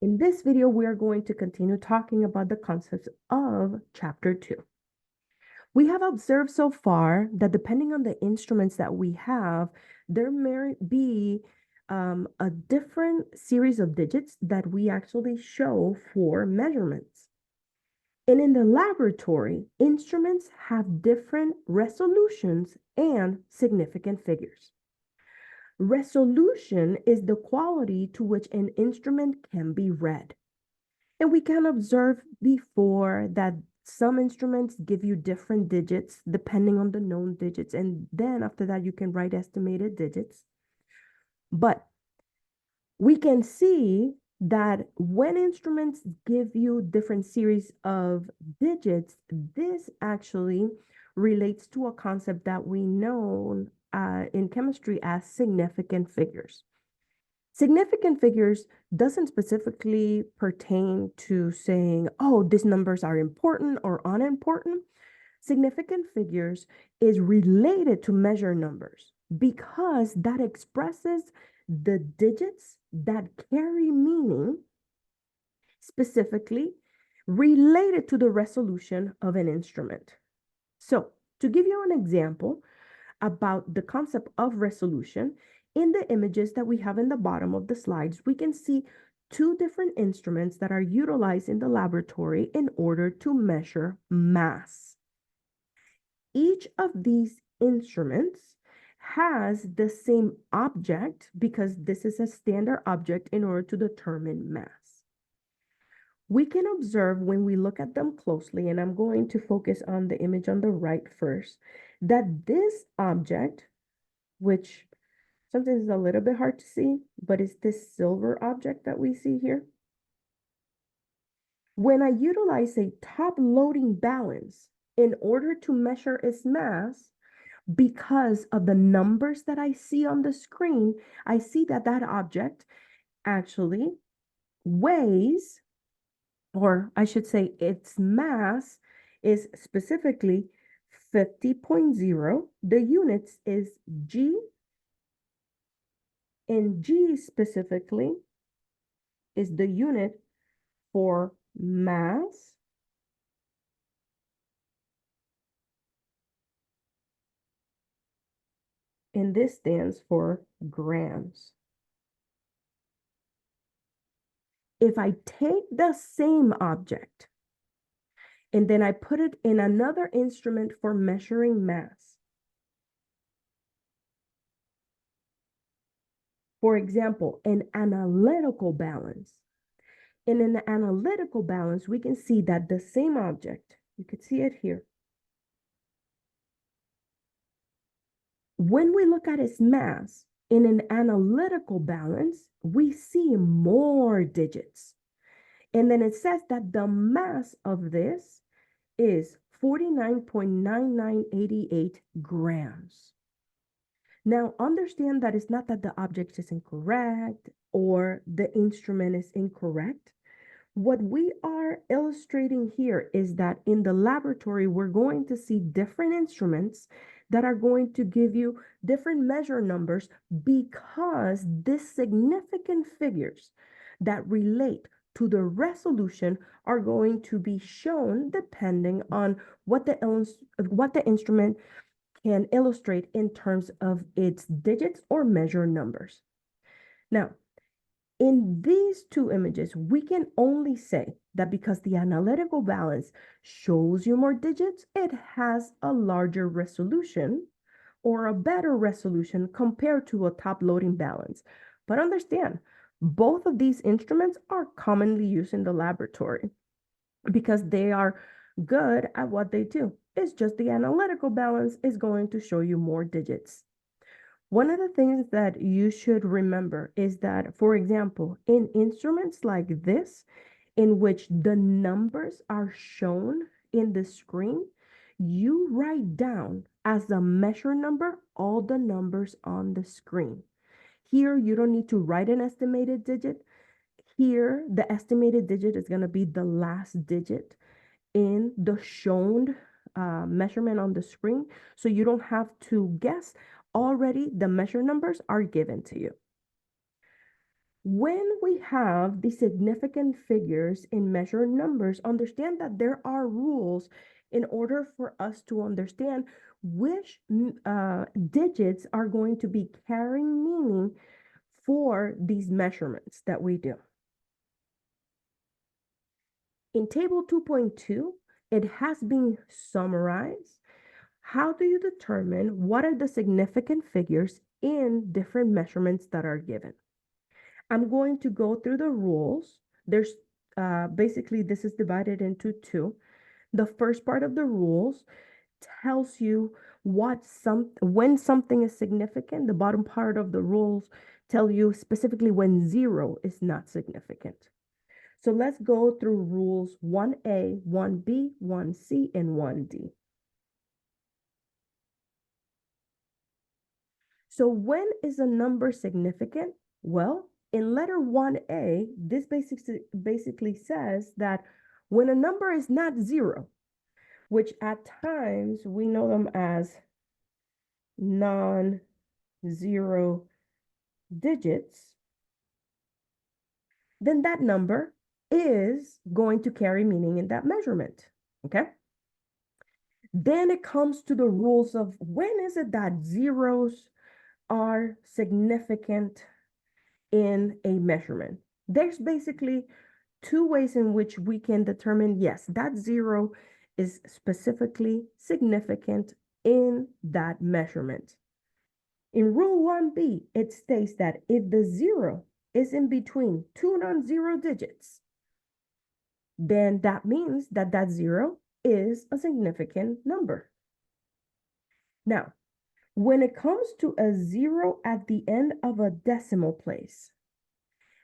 In this video, we are going to continue talking about the concepts of Chapter 2. We have observed so far that depending on the instruments that we have, there may be a different series of digits that we actually show for measurements. And in the laboratory, instruments have different resolutions and significant figures. Resolution is the quality to which an instrument can be read. And we can observe before that some instruments give you different digits depending on the known digits. And then after that, you can write estimated digits. But we can see that when instruments give you different series of digits, this actually relates to a concept that we know in chemistry as significant figures. Significant figures doesn't specifically pertain to saying, oh, these numbers are important or unimportant. Significant figures is related to measure numbers because that expresses the digits that carry meaning, specifically related to the resolution of an instrument. So, to give you an example about the concept of resolution, in the images that we have in the bottom of the slides, we can see two different instruments that are utilized in the laboratory in order to measure mass. Each of these instruments has the same object because this is a standard object in order to determine mass. We can observe when we look at them closely, and I'm going to focus on the image on the right first, that this object, which sometimes is a little bit hard to see, but it's this silver object that we see here. When I utilize a top loading balance in order to measure its mass, because of the numbers that I see on the screen, I see that that object actually weighs, or I should say its mass is specifically 50.0. The units is G, and G specifically is the unit for mass, and this stands for grams. If I take the same object and then I put it in another instrument for measuring mass, for example, an analytical balance. In an analytical balance, we can see that the same object, you can see it here. When we look at its mass in an analytical balance, we see more digits. And then it says that the mass of this is 49.9988 grams. Now, understand that it's not that the object is incorrect or the instrument is incorrect. What we are illustrating here is that in the laboratory, we're going to see different instruments that are going to give you different measure numbers because these significant figures that relate to the resolution are going to be shown depending on what the instrument can illustrate in terms of its digits or measure numbers. Now, in these two images, we can only say that because the analytical balance shows you more digits, it has a larger resolution or a better resolution compared to a top loading balance. But understand, both of these instruments are commonly used in the laboratory because they are good at what they do. It's just the analytical balance is going to show you more digits. One of the things that you should remember is that, for example, in instruments like this, in which the numbers are shown in the screen, you write down as a measure number all the numbers on the screen. Here, you don't need to write an estimated digit. Here, the estimated digit is going to be the last digit in the shown measurement on the screen. So you don't have to guess. Already, the measure numbers are given to you. When we have the significant figures in measured numbers, understand that there are rules in order for us to understand which digits are going to be carrying meaning for these measurements that we do. In table 2.2, it has been summarized. How do you determine what are the significant figures in different measurements that are given? I'm going to go through the rules. There's basically this is divided into two. The first part of the rules tells you when something is significant. The bottom part of the rules tell you specifically when zero is not significant. So let's go through rules 1A, 1B, 1C, and 1D. So when is a number significant? Well, in letter 1A, this basically says that when a number is not zero, which at times we know them as non-zero digits, then that number is going to carry meaning in that measurement, okay? Then it comes to the rules of when is it that zeros are significant in a measurement. There's basically two ways in which we can determine, yes, that zero is specifically significant in that measurement. In rule 1B, it states that if the zero is in between two non-zero digits, then that means that that zero is a significant number. Now, when it comes to a zero at the end of a decimal place,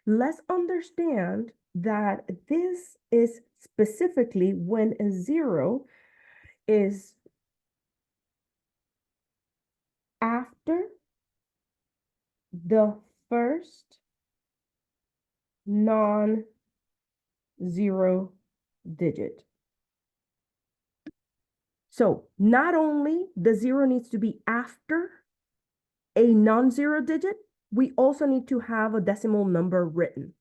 let's understand that this is specifically when a zero is after the first non-zero digit. So not only the zero needs to be after a non-zero digit, we also need to have a decimal number written.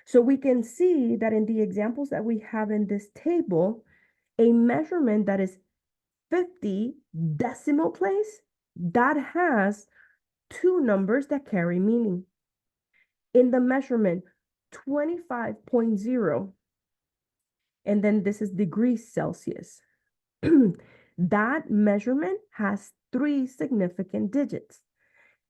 So we can see that in the examples that we have in this table, a measurement that is 50 decimal place, that has two numbers that carry meaning. In the measurement 25.0, and then this is degrees Celsius, that measurement has three significant digits.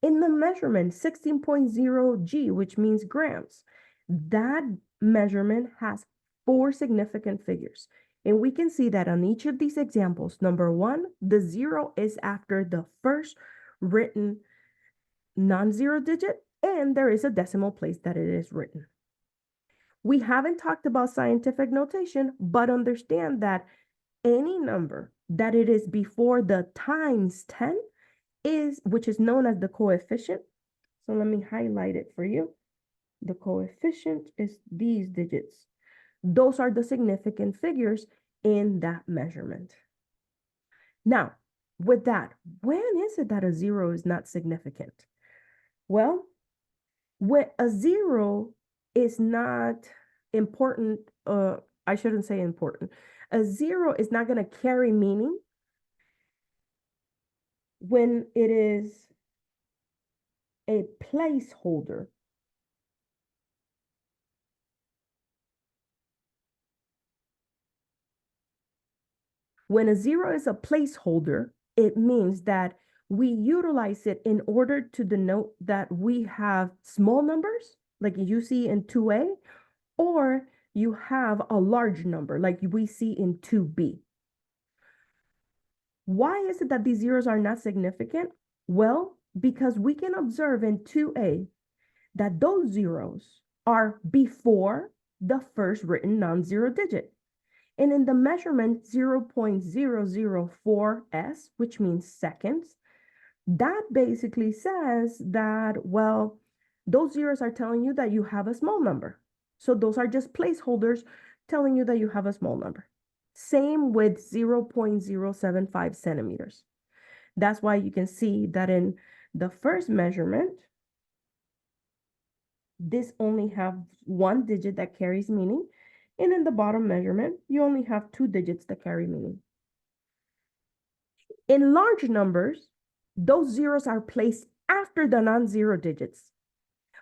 In the measurement 16.0 G, which means grams, that measurement has four significant figures. And we can see that on each of these examples, number one, the zero is after the first written non-zero digit, and there is a decimal place that it is written. We haven't talked about scientific notation, but understand that any number that it is before the times 10 which is known as the coefficient. So let me highlight it for you. The coefficient is these digits. Those are the significant figures in that measurement. Now, with that, when is it that a zero is not significant? Well, when a zero is not important, I shouldn't say important. A zero is not going to carry meaning when it is a placeholder. When a zero is a placeholder, it means that we utilize it in order to denote that we have small numbers, like you see in 2A, or you have a large number, like we see in 2B. Why is it that these zeros are not significant? Well, because we can observe in 2A that those zeros are before the first written non-zero digit. And in the measurement 0.004s, which means seconds, that basically says that, well, those zeros are telling you that you have a small number. So those are just placeholders telling you that you have a small number. Same with 0.075 centimeters. That's why you can see that in the first measurement, this only have one digit that carries meaning. And in the bottom measurement, you only have two digits that carry meaning. In large numbers, those zeros are placed after the non-zero digits.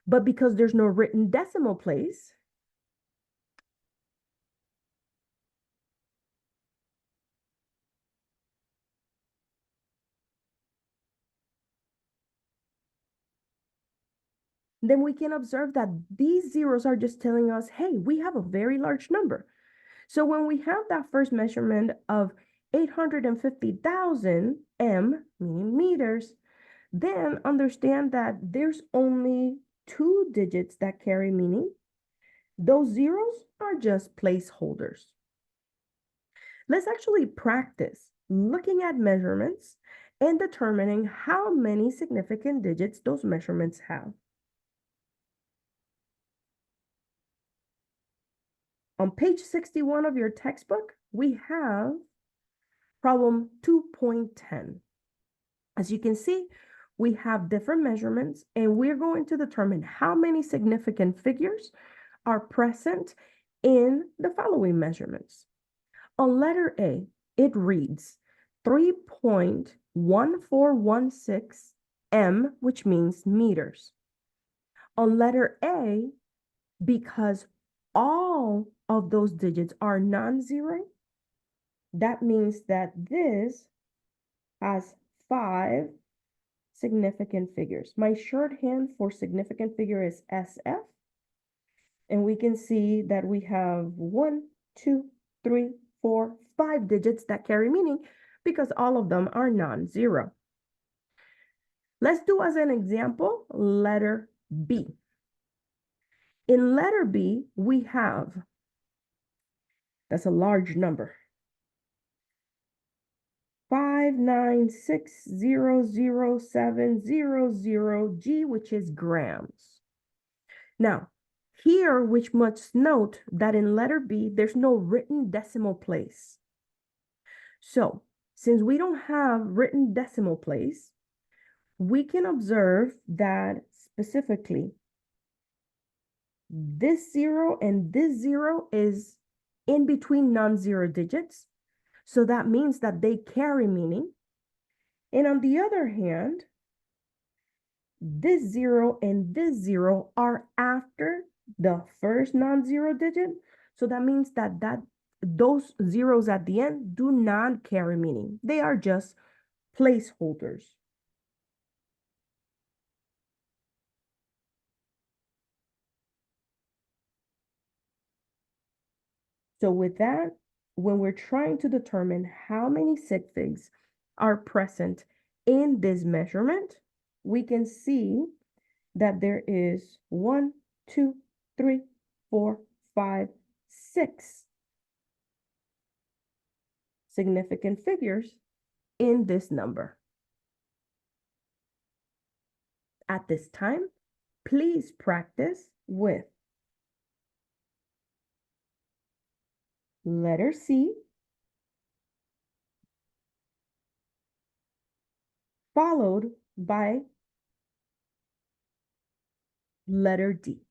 But because there's no written decimal place, then we can observe that these zeros are just telling us, hey, we have a very large number. So when we have that first measurement of 850,000 m, meaning meters, then understand that there's only two digits that carry meaning. Those zeros are just placeholders. Let's actually practice looking at measurements and determining how many significant digits those measurements have. On page 61 of your textbook, we have problem 2.10. As you can see, we have different measurements, and we're going to determine how many significant figures are present in the following measurements. On letter A, it reads 3.1416 m, which means meters. On letter A, because all of those digits are non-zero, that means that this has 5 significant figures. My shorthand for significant figure is SF. And we can see that we have 1, 2, 3, 4, 5 digits that carry meaning because all of them are non-zero. Let's do as an example, letter B. In letter B, we have, that's a large number, 596,007,00 G, which is grams. Now, here we must note that in letter B, there's no written decimal place. So, since we don't have written decimal place, we can observe that specifically this zero and this zero is in between non-zero digits. So that means that they carry meaning. And on the other hand, this zero and this zero are after the first non-zero digit. So that means that those zeros at the end do not carry meaning. They are just placeholders. So with that, when we're trying to determine how many sig figs are present in this measurement, we can see that there is 1, 2, 3, 4, 5, 6 significant figures in this number. At this time, please practice with letter C, followed by letter D.